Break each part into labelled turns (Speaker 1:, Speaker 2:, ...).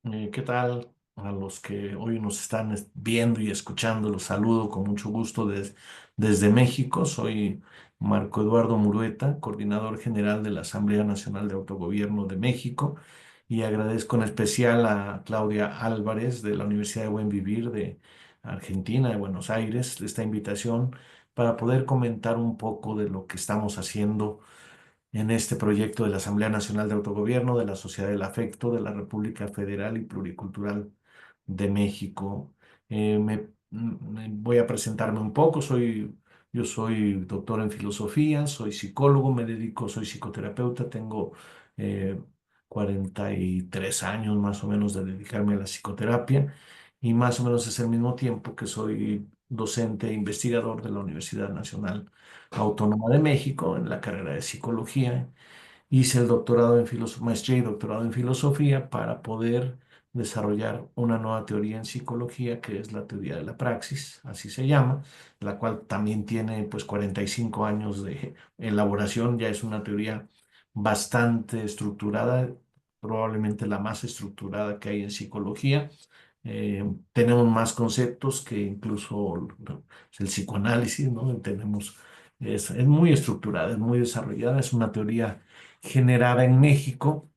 Speaker 1: ¿Qué tal? A los que hoy nos están viendo y escuchando, los saludo con mucho gusto desde México. Soy Marco Eduardo Murueta, coordinador general de la Asamblea Nacional de Autogobierno de México, y agradezco en especial a Claudia Álvarez de la Universidad de Buen Vivir de Argentina, de Buenos Aires, esta invitación para poder comentar un poco de lo que estamos haciendo en este proyecto de la Asamblea Nacional de Autogobierno, de la Sociedad del Afecto, de la República Federal y Pluricultural de México. Voy a presentarme un poco. Yo soy doctor en filosofía, soy psicólogo, soy psicoterapeuta, tengo eh, 43 años más o menos de dedicarme a la psicoterapia y más o menos es el mismo tiempo que soy docente e investigador de la Universidad Nacional Autónoma de México en la carrera de psicología. Hice el doctorado en maestría y doctorado en filosofía para poder desarrollar una nueva teoría en psicología que es la teoría de la praxis, así se llama, la cual también tiene pues 45 años de elaboración. Ya es una teoría bastante estructurada, probablemente la más estructurada que hay en psicología. Tenemos más conceptos que incluso el psicoanálisis, ¿no? Es muy estructurada, es muy desarrollada, es una teoría generada en México.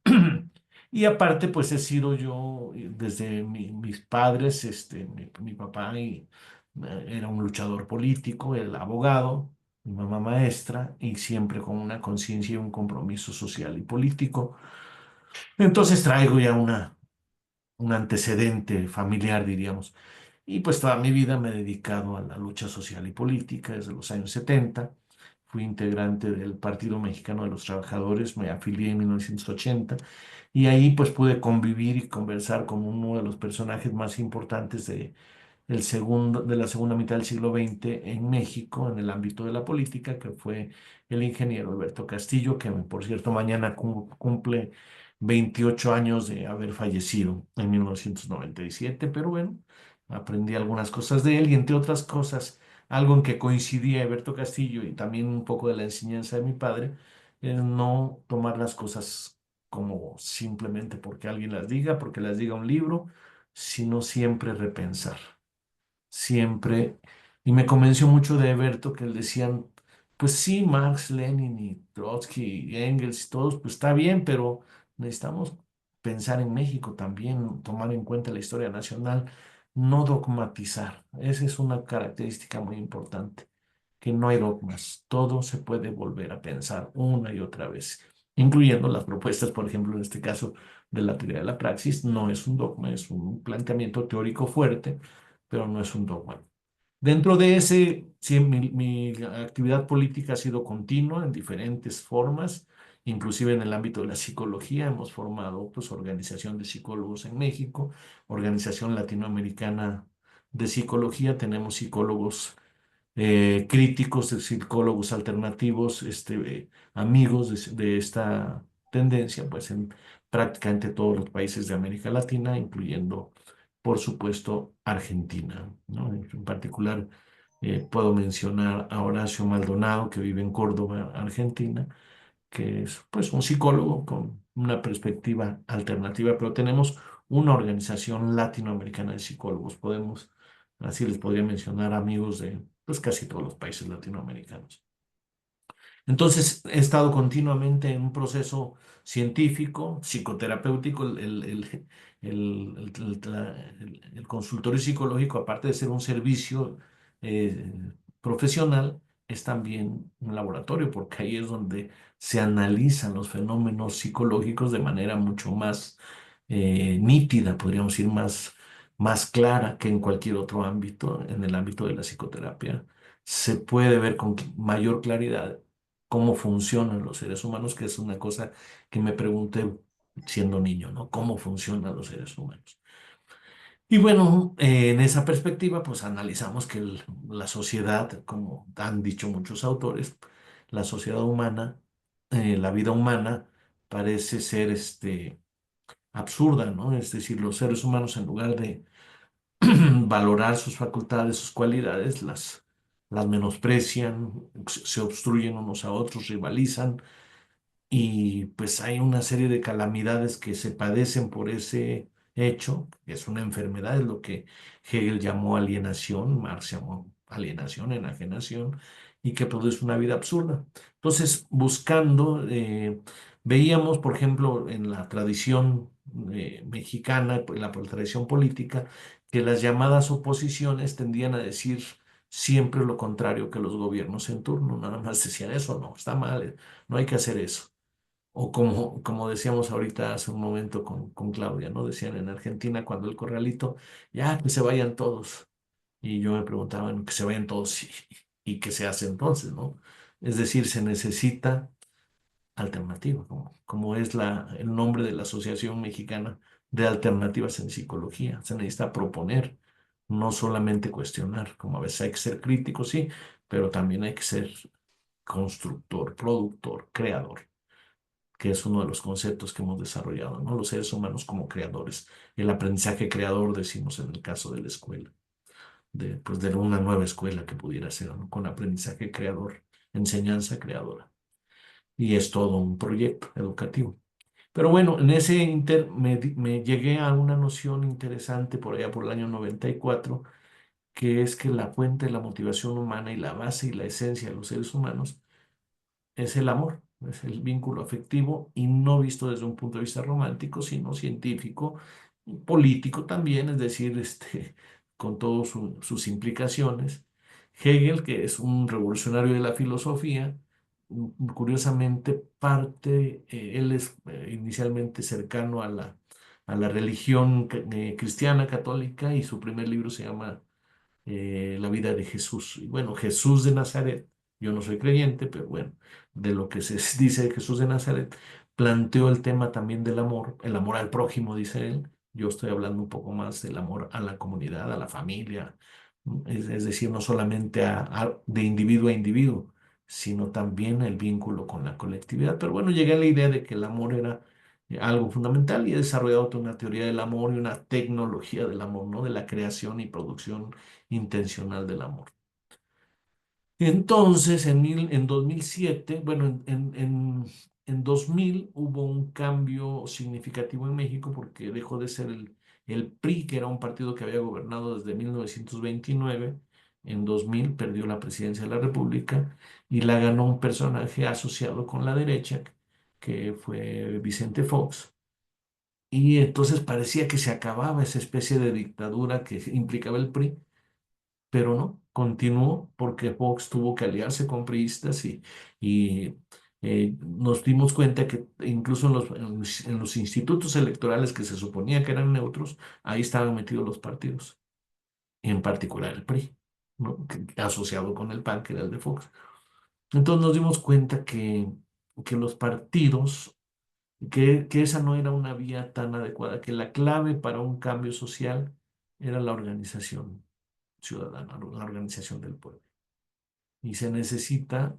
Speaker 1: Y aparte, pues he sido yo desde mis padres, mi papá era un luchador político, el abogado, mi mamá maestra, y siempre con una conciencia y un compromiso social y político. Entonces traigo ya un antecedente familiar, diríamos. Y pues toda mi vida me he dedicado a la lucha social y política desde los años 70. Fui integrante del Partido Mexicano de los Trabajadores, me afilié en 1980 y ahí pues pude convivir y conversar con uno de los personajes más importantes de la segunda mitad del siglo XX en México, en el ámbito de la política, que fue el ingeniero Alberto Castillo, que por cierto mañana cumple 28 años de haber fallecido en 1997. Pero bueno, aprendí algunas cosas de él y entre otras cosas, algo en que coincidía Alberto Castillo y también un poco de la enseñanza de mi padre, es no tomar las cosas como simplemente porque alguien las diga, porque las diga un libro, sino siempre repensar siempre. Y me convenció mucho de Berto que él decían, pues sí, Marx, Lenin y Trotsky y Engels y todos, pues está bien, pero necesitamos pensar en México también, tomar en cuenta la historia nacional, no dogmatizar. Esa es una característica muy importante, que no hay dogmas, todo se puede volver a pensar una y otra vez, incluyendo las propuestas, por ejemplo, en este caso de la teoría de la praxis, no es un dogma, es un planteamiento teórico fuerte, pero no es un dogma. Dentro de ese, sí, mi actividad política ha sido continua en diferentes formas, inclusive en el ámbito de la psicología. Hemos formado pues, Organización de Psicólogos en México, Organización Latinoamericana de Psicología. Tenemos psicólogos críticos, psicólogos alternativos, amigos de esta tendencia, pues en prácticamente todos los países de América Latina, incluyendo, por supuesto, Argentina, ¿no? En particular, puedo mencionar a Horacio Maldonado, que vive en Córdoba, Argentina, que es pues un psicólogo con una perspectiva alternativa, pero tenemos una organización latinoamericana de psicólogos. Así les podría mencionar amigos de pues casi todos los países latinoamericanos. Entonces, he estado continuamente en un proceso científico, psicoterapéutico, el consultorio psicológico, aparte de ser un servicio profesional, es también un laboratorio, porque ahí es donde se analizan los fenómenos psicológicos de manera mucho más nítida, podríamos decir, más clara que en cualquier otro ámbito, en el ámbito de la psicoterapia. Se puede ver con mayor claridad cómo funcionan los seres humanos, que es una cosa que me pregunté siendo niño, ¿no? ¿Cómo funcionan los seres humanos? Y bueno, en esa perspectiva, pues analizamos que la sociedad, como han dicho muchos autores, la sociedad humana, la vida humana parece ser absurda, ¿no? Es decir, los seres humanos en lugar de valorar sus facultades, sus cualidades, las menosprecian, se obstruyen unos a otros, rivalizan y pues hay una serie de calamidades que se padecen por ese hecho, que es una enfermedad, es lo que Hegel llamó alienación, Marx llamó alienación, enajenación, y que produce una vida absurda. Entonces, buscando, veíamos, por ejemplo, en la tradición mexicana, en la tradición política, que las llamadas oposiciones tendían a decir siempre lo contrario que los gobiernos en turno. Nada más decían eso, no, está mal, no hay que hacer eso. O como decíamos ahorita hace un momento con Claudia, ¿no? Decían en Argentina cuando el corralito, ya que se vayan todos. Y yo me preguntaba, bueno, que se vayan todos y qué se hace entonces, ¿no? Es decir, se necesita alternativa, como es el nombre de la Asociación Mexicana de Alternativas en Psicología. Se necesita proponer, no solamente cuestionar, como a veces hay que ser crítico, sí, pero también hay que ser constructor, productor, creador, que es uno de los conceptos que hemos desarrollado, ¿no? Los seres humanos como creadores. El aprendizaje creador, decimos en el caso de la escuela, pues de una nueva escuela que pudiera ser, ¿no? Con aprendizaje creador, enseñanza creadora. Y es todo un proyecto educativo. Pero bueno, en ese inter me llegué a una noción interesante por allá por el año 94, que es que la fuente de la motivación humana y la base y la esencia de los seres humanos es el amor, es el vínculo afectivo y no visto desde un punto de vista romántico, sino científico, político también, es decir, con todas sus implicaciones. Hegel, que es un revolucionario de la filosofía, curiosamente él es inicialmente cercano a la religión cristiana católica y su primer libro se llama la vida de Jesús. Y bueno, Jesús de Nazaret, yo no soy creyente, pero bueno, de lo que se dice de Jesús de Nazaret, planteó el tema también del amor, el amor al prójimo, dice él. Yo estoy hablando un poco más del amor a la comunidad, a la familia, es decir, no solamente de individuo a individuo, sino también el vínculo con la colectividad. Pero bueno, llegué a la idea de que el amor era algo fundamental y he desarrollado toda una teoría del amor y una tecnología del amor, ¿no? De la creación y producción intencional del amor. Entonces, en 2007, bueno, en 2000 hubo un cambio significativo en México porque dejó de ser el PRI, que era un partido que había gobernado desde 1929. En 2000 perdió la presidencia de la República y la ganó un personaje asociado con la derecha, que fue Vicente Fox. Y entonces parecía que se acababa esa especie de dictadura que implicaba el PRI, pero no, continuó porque Fox tuvo que aliarse con priistas y nos dimos cuenta que incluso en los institutos electorales que se suponía que eran neutros, ahí estaban metidos los partidos, en particular el PRI, ¿no? Asociado con el PAN, que era el de Fox. Entonces nos dimos cuenta que los partidos, que esa no era una vía tan adecuada, que la clave para un cambio social era la organización ciudadana, la organización del pueblo. Y se necesita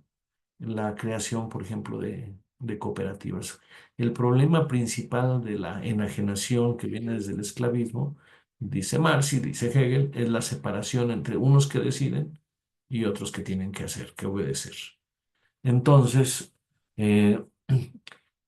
Speaker 1: la creación, por ejemplo, de cooperativas. El problema principal de la enajenación que viene desde el esclavismo, dice Marx y dice Hegel, es la separación entre unos que deciden y otros que tienen que hacer, que obedecer. Entonces, eh,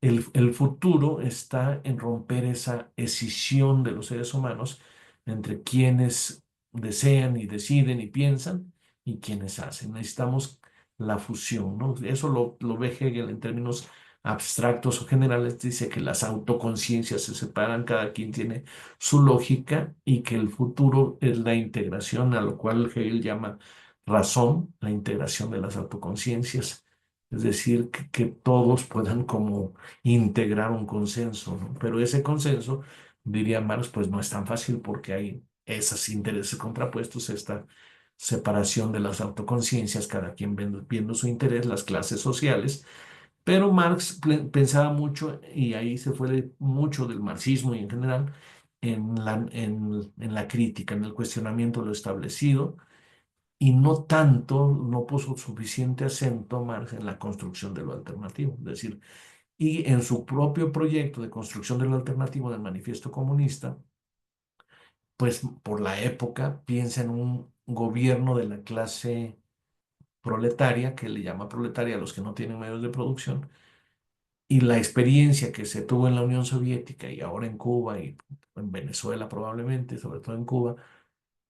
Speaker 1: el futuro está en romper esa escisión de los seres humanos entre quienes desean y deciden y piensan y quienes hacen. Necesitamos la fusión, ¿no? Eso lo ve Hegel en términos abstractos o generales. Dice que las autoconciencias se separan, cada quien tiene su lógica y que el futuro es la integración, a lo cual Hegel llama razón, la integración de las autoconciencias. Es decir, que todos puedan como integrar un consenso, ¿no? Pero ese consenso, diría Marx, pues no es tan fácil porque hay esos intereses contrapuestos, esta separación de las autoconciencias, cada quien viendo su interés, las clases sociales. Pero Marx pensaba mucho, y ahí se fue mucho del marxismo y en general, en la crítica, en el cuestionamiento de lo establecido, y no tanto, no puso suficiente acento Marx en la construcción de lo alternativo. Es decir, y en su propio proyecto de construcción de lo alternativo del Manifiesto Comunista, pues por la época piensa en un gobierno de la clase proletaria, que le llama proletaria a los que no tienen medios de producción, y la experiencia que se tuvo en la Unión Soviética y ahora en Cuba y en Venezuela probablemente, sobre todo en Cuba,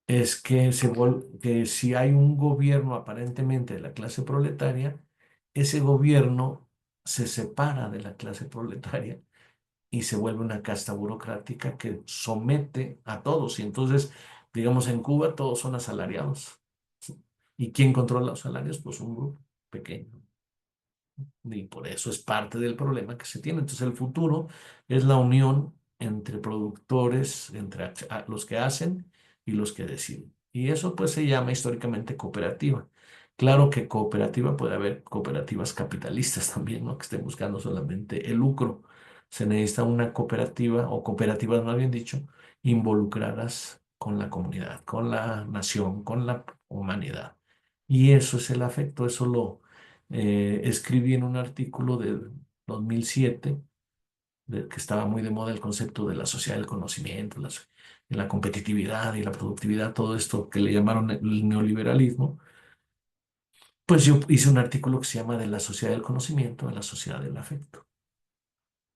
Speaker 1: es que, que si hay un gobierno aparentemente de la clase proletaria, ese gobierno se separa de la clase proletaria y se vuelve una casta burocrática que somete a todos. Y entonces, digamos, en Cuba todos son asalariados. ¿Y quién controla los salarios? Pues un grupo pequeño. Y por eso es parte del problema que se tiene. Entonces el futuro es la unión entre productores, entre los que hacen y los que deciden. Y eso pues se llama históricamente cooperativa. Claro que cooperativa puede haber cooperativas capitalistas también, ¿no? Que estén buscando solamente el lucro. Se necesita una cooperativa o cooperativas, más bien dicho, involucradas con la comunidad, con la nación, con la humanidad. Y eso es el afecto, eso lo escribí en un artículo del 2007, que estaba muy de moda el concepto de la sociedad del conocimiento, la competitividad y la productividad, todo esto que le llamaron el neoliberalismo. Pues yo hice un artículo que se llama De la sociedad del conocimiento a la sociedad del afecto.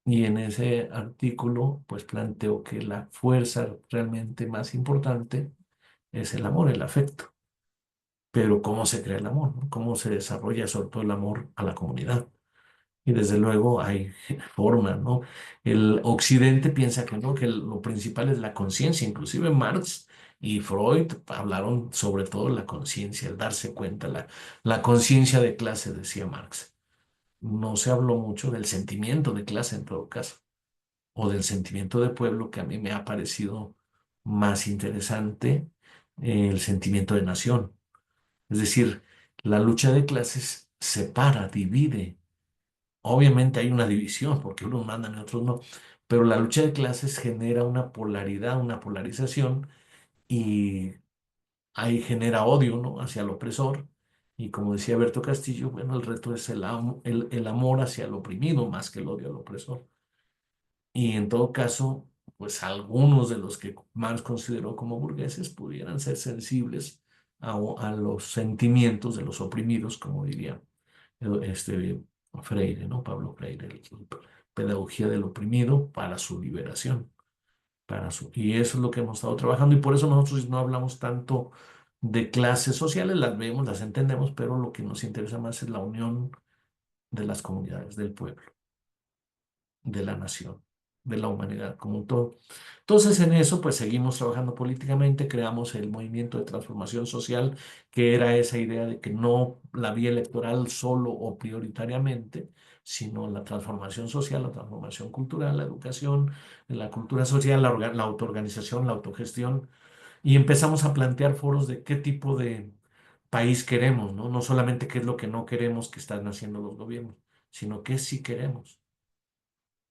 Speaker 1: Y en ese artículo, pues planteo que la fuerza realmente más importante es el amor, el afecto. Pero ¿cómo se crea el amor? ¿No? ¿Cómo se desarrolla sobre todo el amor a la comunidad? Y desde luego hay formas, ¿no? El occidente piensa que no, que lo principal es la conciencia. Inclusive Marx y Freud hablaron sobre todo la conciencia, el darse cuenta, la conciencia de clase, decía Marx. No se habló mucho del sentimiento de clase en todo caso, o del sentimiento de pueblo, que a mí me ha parecido más interesante, el sentimiento de nación. Es decir, la lucha de clases separa, divide. Obviamente hay una división, porque unos mandan y otros no, pero la lucha de clases genera una polaridad, una polarización, y ahí genera odio, ¿no? Hacia el opresor. Y como decía Berto Castillo, bueno, el reto es el amor hacia el oprimido más que el odio al opresor. Y en todo caso, pues algunos de los que Marx consideró como burgueses pudieran ser sensibles a los sentimientos de los oprimidos, como diría este Freire, ¿no? Pablo Freire, pedagogía del oprimido para su liberación. Y eso es lo que hemos estado trabajando y por eso nosotros no hablamos tanto de clases sociales, las vemos, las entendemos, pero lo que nos interesa más es la unión de las comunidades, del pueblo, de la nación, de la humanidad como un todo. Entonces, en eso, pues seguimos trabajando políticamente, creamos el movimiento de transformación social, que era esa idea de que no la vía electoral solo o prioritariamente, sino la transformación social, la transformación cultural, la educación, la cultura social, la autoorganización, la autogestión, y empezamos a plantear foros de qué tipo de país queremos, ¿no? No solamente qué es lo que no queremos que están haciendo los gobiernos, sino qué sí queremos.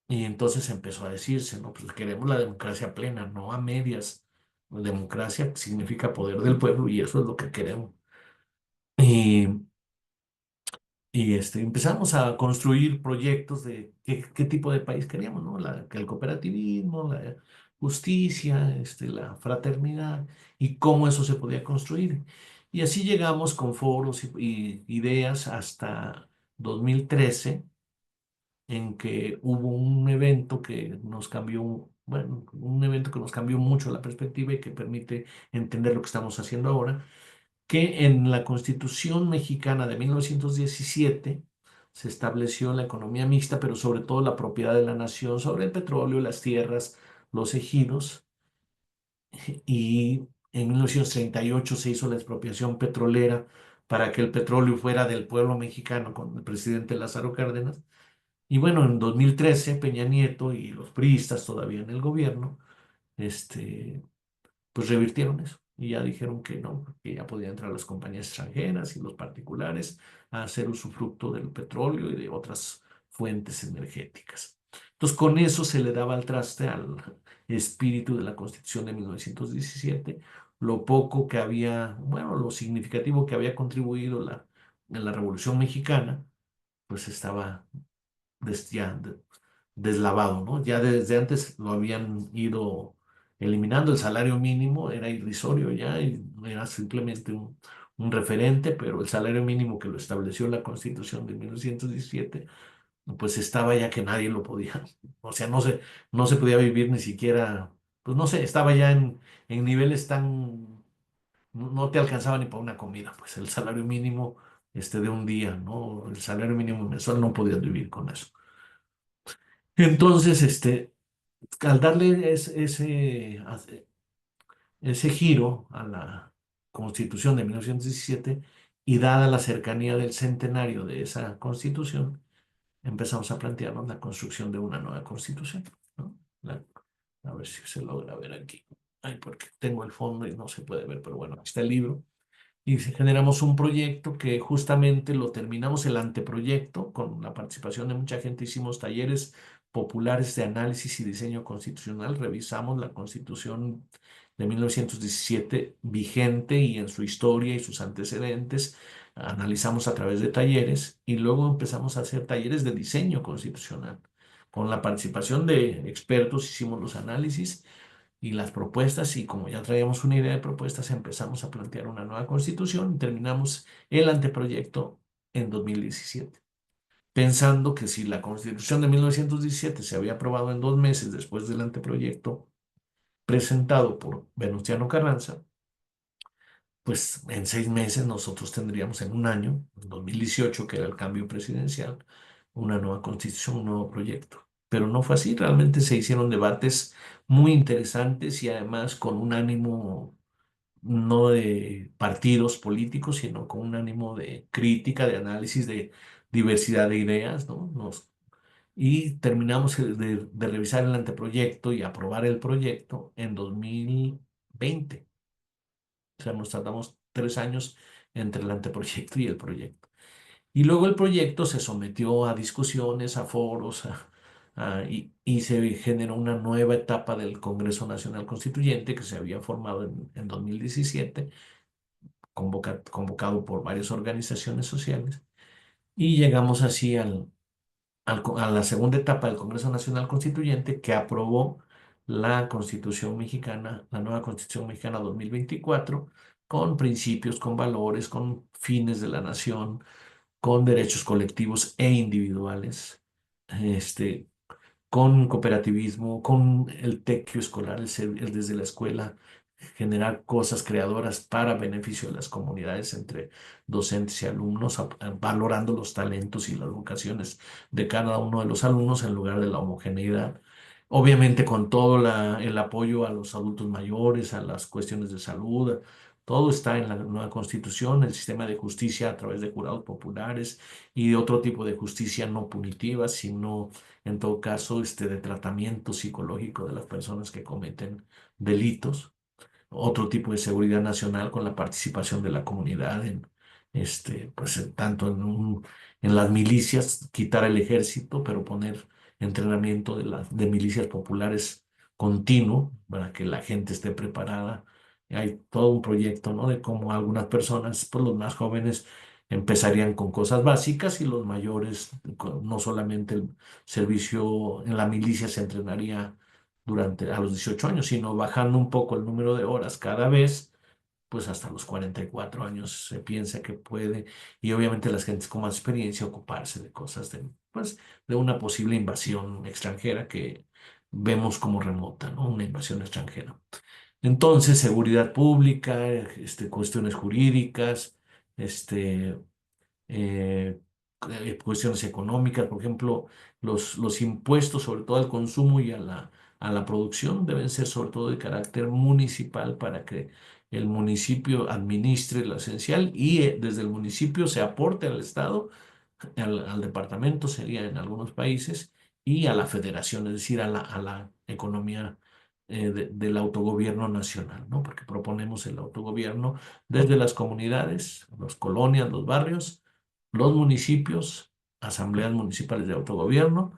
Speaker 1: Y entonces empezó a decirse, ¿no? Pues queremos la democracia plena, no a medias. La democracia significa poder del pueblo y eso es lo que queremos. Y, empezamos a construir proyectos de qué tipo de país queríamos, ¿no? Que el cooperativismo, la justicia, la fraternidad y cómo eso se podía construir. Y así llegamos con foros y ideas hasta 2013 en que hubo un evento que nos cambió, bueno, un evento que nos cambió mucho la perspectiva y que permite entender lo que estamos haciendo ahora, que en la Constitución mexicana de 1917 se estableció la economía mixta, pero sobre todo la propiedad de la nación sobre el petróleo, las tierras, los ejidos, y en 1938 se hizo la expropiación petrolera para que el petróleo fuera del pueblo mexicano con el presidente Lázaro Cárdenas. Y bueno, en 2013 Peña Nieto y los priistas todavía en el gobierno, este, pues revirtieron eso y ya dijeron que no, que ya podían entrar las compañías extranjeras y los particulares a hacer usufructo del petróleo y de otras fuentes energéticas. Entonces, con eso se le daba al traste al espíritu de la Constitución de 1917, lo poco que había, bueno, lo significativo que había contribuido en la Revolución Mexicana, pues estaba ya deslavado, ¿no? Ya desde antes lo habían ido eliminando, el salario mínimo era irrisorio ya y era simplemente un referente, pero el salario mínimo que lo estableció la Constitución de 1917, pues estaba ya que nadie lo podía, o sea, no se podía vivir ni siquiera pues no sé, estaba ya en niveles tan, no te alcanzaba ni para una comida, pues el salario mínimo de un día, ¿no? El salario mínimo mensual no podías vivir con eso. Entonces, al darle ese giro a la Constitución de 1917 y dada la cercanía del centenario de esa Constitución, empezamos a plantearnos la construcción de una nueva Constitución, ¿no? A ver si se logra ver aquí. Ay, porque tengo el fondo y no se puede ver, pero bueno, aquí está el libro. Y generamos un proyecto que justamente lo terminamos el anteproyecto con la participación de mucha gente. Hicimos talleres populares de análisis y diseño constitucional. Revisamos la Constitución de 1917 vigente y en su historia y sus antecedentes. Analizamos a través de talleres y luego empezamos a hacer talleres de diseño constitucional. Con la participación de expertos hicimos los análisis y las propuestas, y como ya traíamos una idea de propuestas, empezamos a plantear una nueva constitución y terminamos el anteproyecto en 2017, pensando que si la constitución de 1917 se había aprobado en 2 meses después del anteproyecto presentado por Venustiano Carranza, pues en 6 meses nosotros tendríamos en un año, en 2018, que era el cambio presidencial, una nueva constitución, un nuevo proyecto. Pero no fue así, realmente se hicieron debates muy interesantes y además con un ánimo no de partidos políticos, sino con un ánimo de crítica, de análisis, de diversidad de ideas, ¿no? Y terminamos de revisar el anteproyecto y aprobar el proyecto en 2020. O sea, nos tardamos 3 años entre el anteproyecto y el proyecto. Y luego el proyecto se sometió a discusiones, a foros, y se generó una nueva etapa del Congreso Nacional Constituyente que se había formado en 2017, convocado por varias organizaciones sociales. Y llegamos así a la segunda etapa del Congreso Nacional Constituyente que aprobó la Constitución mexicana, la nueva Constitución mexicana 2024, con principios, con valores, con fines de la nación, con derechos colectivos e individuales, este, con cooperativismo, con el tequio escolar, el desde la escuela, generar cosas creadoras para beneficio de las comunidades entre docentes y alumnos, valorando los talentos y las vocaciones de cada uno de los alumnos en lugar de la homogeneidad. Obviamente con todo el apoyo a los adultos mayores, a las cuestiones de salud, todo está en la nueva Constitución, el sistema de justicia a través de jurados populares y de otro tipo de justicia no punitiva, sino en todo caso de tratamiento psicológico de las personas que cometen delitos, otro tipo de seguridad nacional con la participación de la comunidad pues, tanto en las milicias, quitar el ejército, pero poner entrenamiento de milicias populares continuo para que la gente esté preparada. Hay todo un proyecto, ¿no? De cómo algunas personas, pues los más jóvenes, empezarían con cosas básicas y los mayores, no solamente el servicio en la milicia se entrenaría a los 18 años, sino bajando un poco el número de horas cada vez, pues hasta los 44 años se piensa que puede, y obviamente las gentes con más experiencia ocuparse de cosas pues, de una posible invasión extranjera que vemos como remota, ¿no? Una invasión extranjera. Entonces, seguridad pública, cuestiones jurídicas, este, eh, cuestiones económicas, por ejemplo, los impuestos, sobre todo al consumo y a la producción, deben ser sobre todo de carácter municipal para que el municipio administre lo esencial y desde el municipio se aporte al Estado, al departamento sería en algunos países, y a la federación, es decir, a la economía del autogobierno nacional, ¿no? Porque proponemos el autogobierno desde las comunidades, las colonias, los barrios, los municipios, asambleas municipales de autogobierno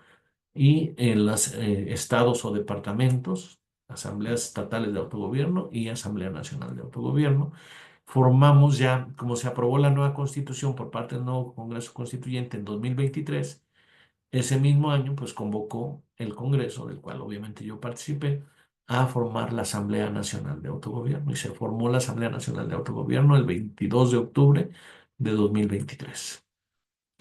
Speaker 1: y en los estados o departamentos, asambleas estatales de autogobierno y Asamblea Nacional de Autogobierno. Formamos ya, como se aprobó la nueva constitución por parte del nuevo Congreso Constituyente en 2023, ese mismo año pues convocó el Congreso, del cual obviamente yo participé, a formar la Asamblea Nacional de Autogobierno y se formó la Asamblea Nacional de Autogobierno el 22 de octubre de 2023.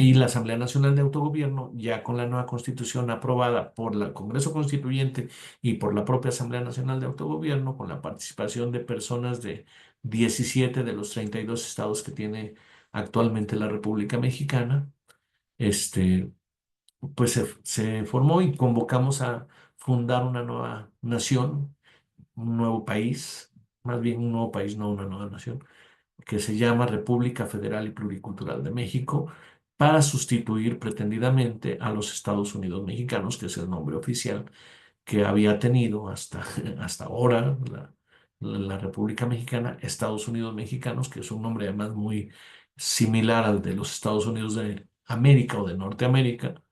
Speaker 1: Y la Asamblea Nacional de Autogobierno, ya con la nueva constitución aprobada por el Congreso Constituyente y por la propia Asamblea Nacional de Autogobierno, con la participación de personas de 17 de los 32 estados que tiene actualmente la República Mexicana, este, pues se formó y convocamos a fundar una nueva nación, un nuevo país, más bien un nuevo país, no una nueva nación, que se llama República Federal y Pluricultural de México, para sustituir pretendidamente a los Estados Unidos mexicanos, que es el nombre oficial que había tenido hasta, hasta ahora la República Mexicana, Estados Unidos mexicanos, que es un nombre además muy similar al de los Estados Unidos de América o de Norteamérica,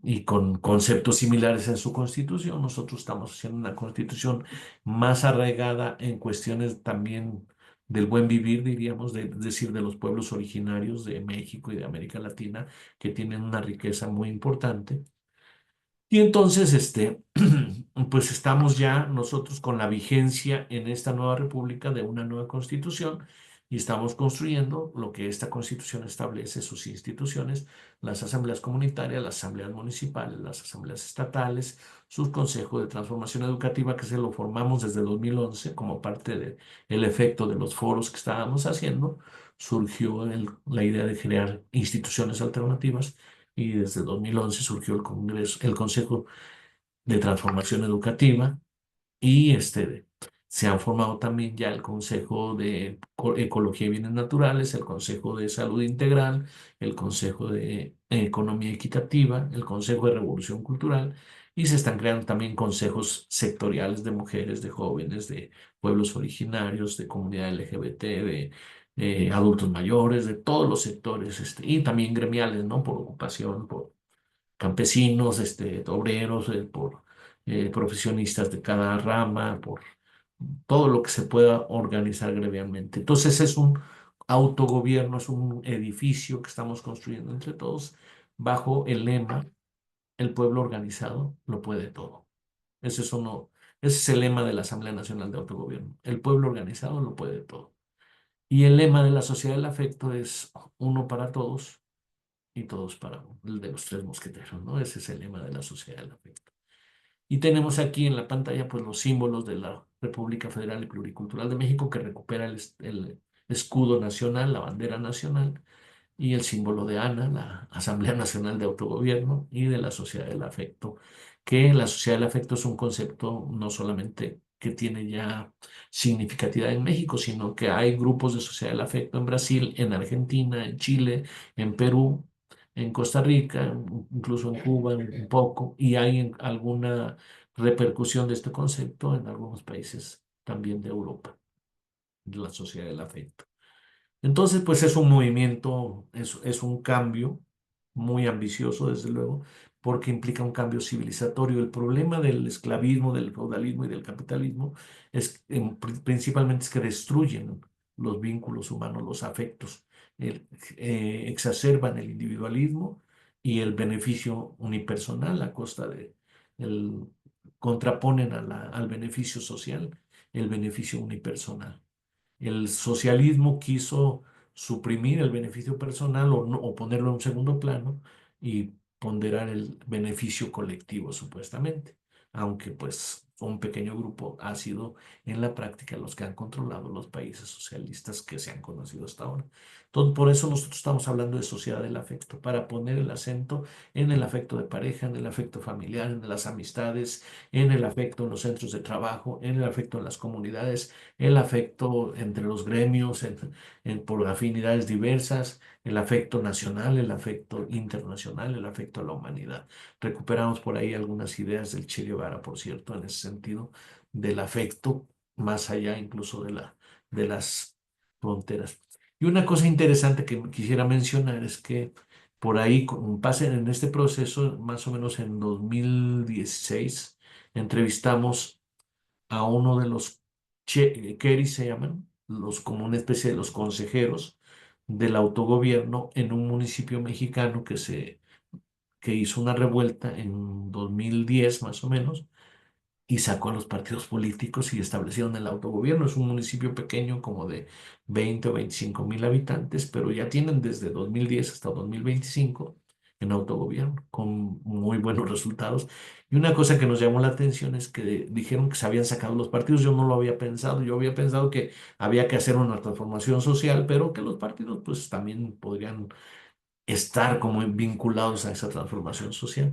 Speaker 1: y con conceptos similares en su constitución. Nosotros estamos haciendo una constitución más arraigada en cuestiones también del buen vivir, diríamos, es decir, de los pueblos originarios de México y de América Latina, que tienen una riqueza muy importante. Y entonces, pues estamos ya nosotros con la vigencia en esta nueva república de una nueva constitución y estamos construyendo lo que esta constitución establece, sus instituciones, las asambleas comunitarias, las asambleas municipales, las asambleas estatales, sus consejos de transformación educativa, que se lo formamos desde 2011 como parte del efecto de los foros que estábamos haciendo. Surgió la idea de crear instituciones alternativas y desde 2011 surgió el Congreso, el Consejo de Transformación Educativa y se han formado también ya el Consejo de Ecología y Bienes Naturales, el Consejo de Salud Integral, el Consejo de Economía Equitativa, el Consejo de Revolución Cultural y se están creando también consejos sectoriales de mujeres, de jóvenes, de pueblos originarios, de comunidad LGBT, de adultos mayores, de todos los sectores y también gremiales, ¿no? Por ocupación, por campesinos, obreros, por profesionistas de cada rama, por todo lo que se pueda organizar gremialmente. Entonces es un autogobierno, es un edificio que estamos construyendo entre todos bajo el lema, el pueblo organizado lo puede todo. Ese es uno, ese es el lema de la Asamblea Nacional de Autogobierno. El pueblo organizado lo puede todo. Y el lema de la Sociedad del Afecto es uno para todos y todos para uno, el de los tres mosqueteros, ¿no? Ese es el lema de la Sociedad del Afecto. Y tenemos aquí en la pantalla pues los símbolos de la República Federal y Pluricultural de México que recupera el escudo nacional, la bandera nacional y el símbolo de ANA, la Asamblea Nacional de Autogobierno y de la Sociedad del Afecto, que la Sociedad del Afecto es un concepto no solamente que tiene ya significatividad en México, sino que hay grupos de Sociedad del Afecto en Brasil, en Argentina, en Chile, en Perú, en Costa Rica, incluso en Cuba un poco, y hay alguna repercusión de este concepto en algunos países también de Europa, de la Sociedad del Afecto. Entonces, pues es un movimiento, es un cambio muy ambicioso, desde luego, porque implica un cambio civilizatorio. El problema del esclavismo, del feudalismo y del capitalismo es principalmente es que destruyen los vínculos humanos, los afectos, exacerban el individualismo y el beneficio unipersonal a costa contraponen al beneficio social el beneficio unipersonal. El socialismo quiso suprimir el beneficio personal o ponerlo en un segundo plano y ponderar el beneficio colectivo, supuestamente, aunque pues un pequeño grupo ha sido en la práctica los que han controlado los países socialistas que se han conocido hasta ahora. Entonces, por eso nosotros estamos hablando de sociedad del afecto, para poner el acento en el afecto de pareja, en el afecto familiar, en las amistades, en el afecto en los centros de trabajo, en el afecto en las comunidades, el afecto entre los gremios, por afinidades diversas, el afecto nacional, el afecto internacional, el afecto a la humanidad. Recuperamos por ahí algunas ideas del Che Guevara, por cierto, en ese sentido, del afecto más allá incluso de las fronteras. Y una cosa interesante que quisiera mencionar es que por ahí, pasen en este proceso, más o menos en 2016, entrevistamos a uno de los Keri se llaman, como una especie de los consejeros del autogobierno en un municipio mexicano que hizo una revuelta en 2010 más o menos, y sacó a los partidos políticos y establecieron el autogobierno. Es un municipio pequeño como de 20 o 25 mil habitantes, pero ya tienen desde 2010 hasta 2025 en autogobierno, con muy buenos resultados. Y una cosa que nos llamó la atención es que dijeron que se habían sacado los partidos. Yo no lo había pensado. Yo había pensado que había que hacer una transformación social, pero que los partidos pues también podrían estar como vinculados a esa transformación social.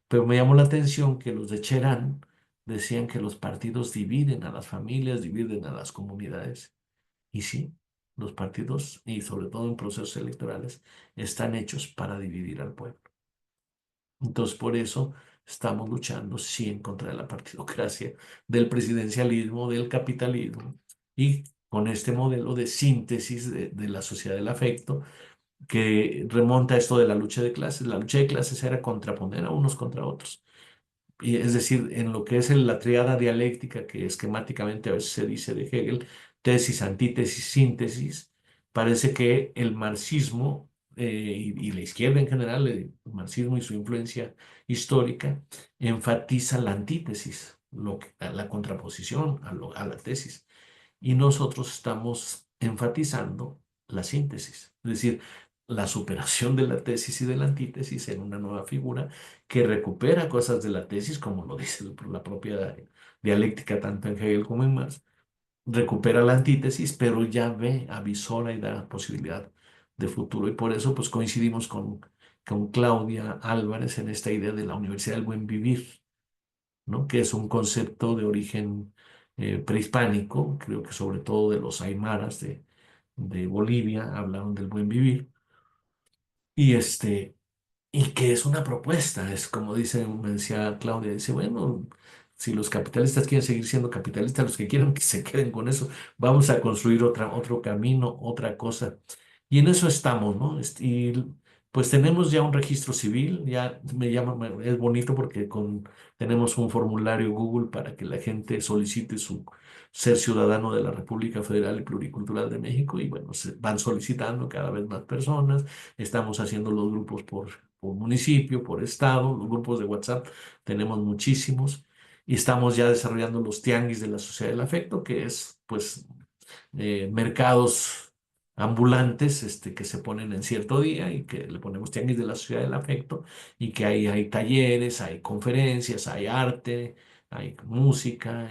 Speaker 1: Pero me llamó la atención que los de Cherán decían que los partidos dividen a las familias, dividen a las comunidades. Y sí, los partidos, y sobre todo en procesos electorales, están hechos para dividir al pueblo. Entonces, por eso estamos luchando, sí, en contra de la partidocracia, del presidencialismo, del capitalismo, y con este modelo de síntesis de la sociedad del afecto, que remonta a esto de la lucha de clases. La lucha de clases era contraponer a unos contra otros. Y es decir, en lo que es la triada dialéctica que esquemáticamente a veces se dice de Hegel, tesis, antítesis, síntesis, parece que el marxismo y la izquierda en general, el marxismo y su influencia histórica, enfatiza la antítesis, la contraposición a la tesis, y nosotros estamos enfatizando la síntesis, es decir, la superación de la tesis y de la antítesis en una nueva figura que recupera cosas de la tesis, como lo dice la propia dialéctica tanto en Hegel como en Marx, recupera la antítesis, pero ya ve, avisora y da posibilidad de futuro. Y por eso pues coincidimos con Claudia Álvarez en esta idea de la Universidad del Buen Vivir, ¿no? Que es un concepto de origen prehispánico, creo que sobre todo de los aymaras de Bolivia hablaron del buen vivir, y y que es una propuesta, es como dice, me decía Claudia, dice, bueno, si los capitalistas quieren seguir siendo capitalistas, los que quieran que se queden con eso, vamos a construir otro camino, otra cosa. Y en eso estamos, ¿no? Y pues tenemos ya un registro civil, ya es bonito porque tenemos un formulario Google para que la gente solicite ser ciudadano de la República Federal y Pluricultural de México, y bueno, se van solicitando cada vez más personas. Estamos haciendo los grupos por municipio, por estado, los grupos de WhatsApp, tenemos muchísimos, y estamos ya desarrollando los tianguis de la sociedad del afecto, que es pues mercados ambulantes que se ponen en cierto día y que le ponemos tianguis de la sociedad del afecto, y que ahí hay talleres, hay conferencias, hay arte, hay música,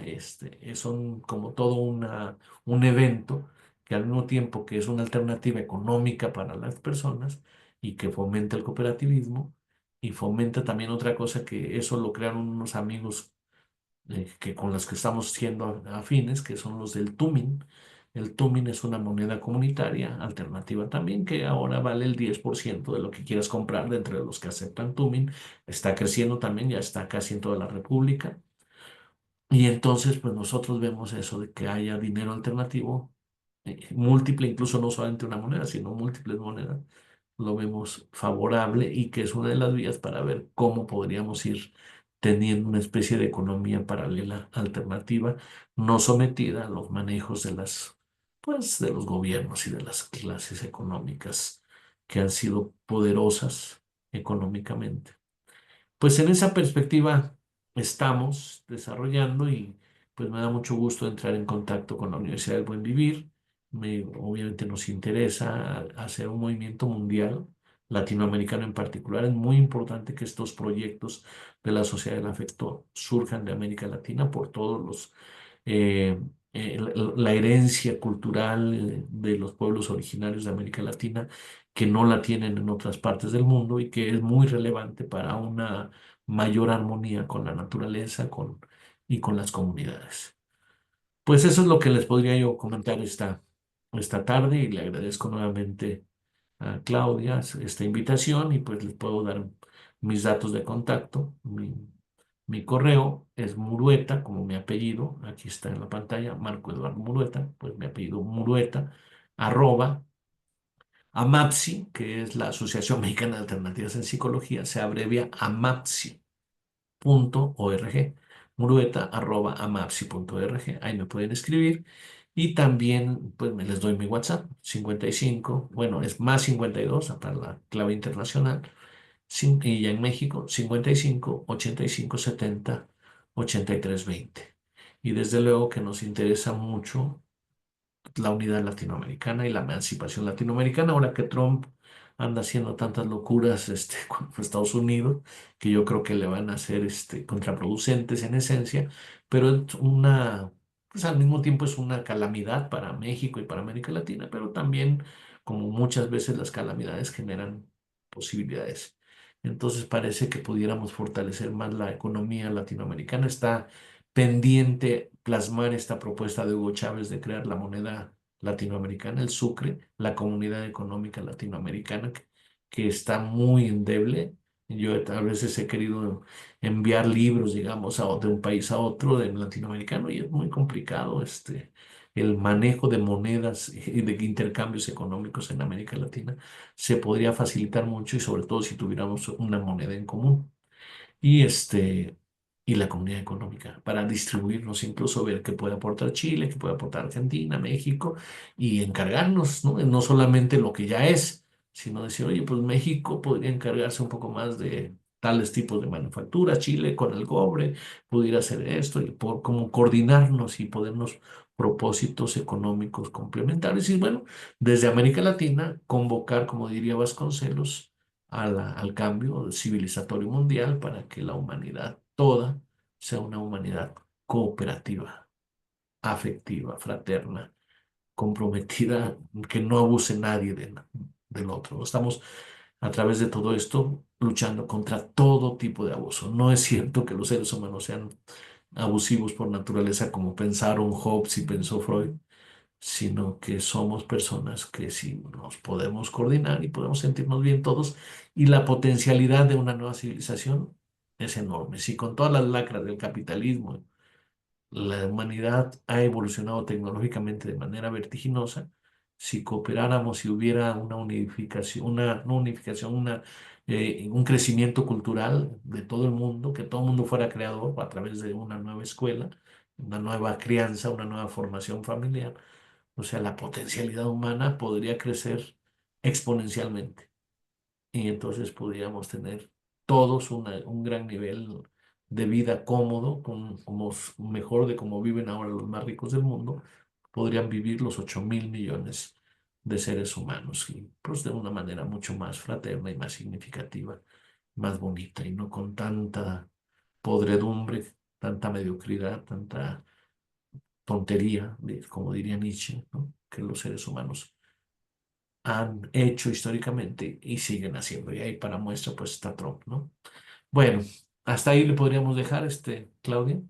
Speaker 1: son como todo un evento que al mismo tiempo que es una alternativa económica para las personas y que fomenta el cooperativismo, y fomenta también otra cosa que eso lo crearon unos amigos que con las que estamos siendo afines, que son los del Tumin. El Tumin es una moneda comunitaria alternativa también, que ahora vale el 10% de lo que quieras comprar de entre los que aceptan Tumin. Está creciendo también, ya está casi en toda la República. Y entonces, pues nosotros vemos eso de que haya dinero alternativo, múltiple, incluso no solamente una moneda, sino múltiples monedas, lo vemos favorable, y que es una de las vías para ver cómo podríamos ir teniendo una especie de economía paralela alternativa, no sometida a los manejos pues, de los gobiernos y de las clases económicas que han sido poderosas económicamente. Pues en esa perspectiva estamos desarrollando, y pues me da mucho gusto entrar en contacto con la Universidad del Buen Vivir. Obviamente nos interesa hacer un movimiento mundial, latinoamericano en particular. Es muy importante que estos proyectos de la Sociedad del Afecto surjan de América Latina por todos eh, la herencia cultural de los pueblos originarios de América Latina, que no la tienen en otras partes del mundo, y que es muy relevante para una mayor armonía con la naturaleza y con las comunidades. Pues eso es lo que les podría yo comentar esta tarde, y le agradezco nuevamente a Claudia esta invitación, y pues les puedo dar mis datos de contacto. Mi correo es Murueta, como mi apellido, aquí está en la pantalla, Marco Eduardo Murueta, pues mi apellido Murueta, @ AMAPSI, que es la Asociación Mexicana de Alternativas en Psicología, se abrevia amapsi.org, murueta@amapsi.org, ahí me pueden escribir. Y también, pues me les doy mi WhatsApp, 55, bueno, es +52 para la clave internacional, y ya en México, 55 85 70 83-20. Y desde luego que nos interesa mucho la unidad latinoamericana y la emancipación latinoamericana, ahora que Trump anda haciendo tantas locuras con Estados Unidos, que yo creo que le van a ser contraproducentes en esencia, pero es pues al mismo tiempo es una calamidad para México y para América Latina, pero también, como muchas veces las calamidades generan posibilidades. Entonces parece que pudiéramos fortalecer más la economía latinoamericana. Está pendiente plasmar esta propuesta de Hugo Chávez de crear la moneda latinoamericana, el Sucre, la Comunidad Económica Latinoamericana, que está muy endeble. Yo a veces he querido enviar libros, digamos, de un país a otro, de latinoamericano, y es muy complicado el manejo de monedas y de intercambios económicos en América Latina. Se podría facilitar mucho y sobre todo si tuviéramos una moneda en común y, y la comunidad económica para distribuirnos, incluso ver qué puede aportar Chile, qué puede aportar Argentina, México y encargarnos, ¿no? No solamente lo que ya es, sino decir, oye, pues México podría encargarse un poco más de tales tipos de manufactura, Chile con el cobre pudiera hacer esto y por como coordinarnos y podernos propósitos económicos complementarios y bueno, desde América Latina convocar, como diría Vasconcelos, al cambio civilizatorio mundial para que la humanidad toda sea una humanidad cooperativa, afectiva, fraterna, comprometida, que no abuse nadie del otro. Estamos a través de todo esto luchando contra todo tipo de abuso. No es cierto que los seres humanos sean abusivos por naturaleza como pensaron Hobbes y pensó Freud, sino que somos personas que sí nos podemos coordinar y podemos sentirnos bien todos y la potencialidad de una nueva civilización es enorme. Si con todas las lacras del capitalismo la humanidad ha evolucionado tecnológicamente de manera vertiginosa, si cooperáramos, si hubiera una unificación, no unificación, un crecimiento cultural de todo el mundo, que todo el mundo fuera creador a través de una nueva escuela, una nueva crianza, una nueva formación familiar, o sea, la potencialidad humana podría crecer exponencialmente y entonces podríamos tener todos un gran nivel de vida cómodo, como mejor de como viven ahora los más ricos del mundo, podrían vivir los 8.000 millones de seres humanos y pues de una manera mucho más fraterna y más significativa, más bonita y no con tanta podredumbre, tanta mediocridad, tanta tontería, como diría Nietzsche, ¿no? Que los seres humanos han hecho históricamente y siguen haciendo. Y ahí para muestra pues está Trump, ¿no? Bueno, hasta ahí le podríamos dejar, Claudia.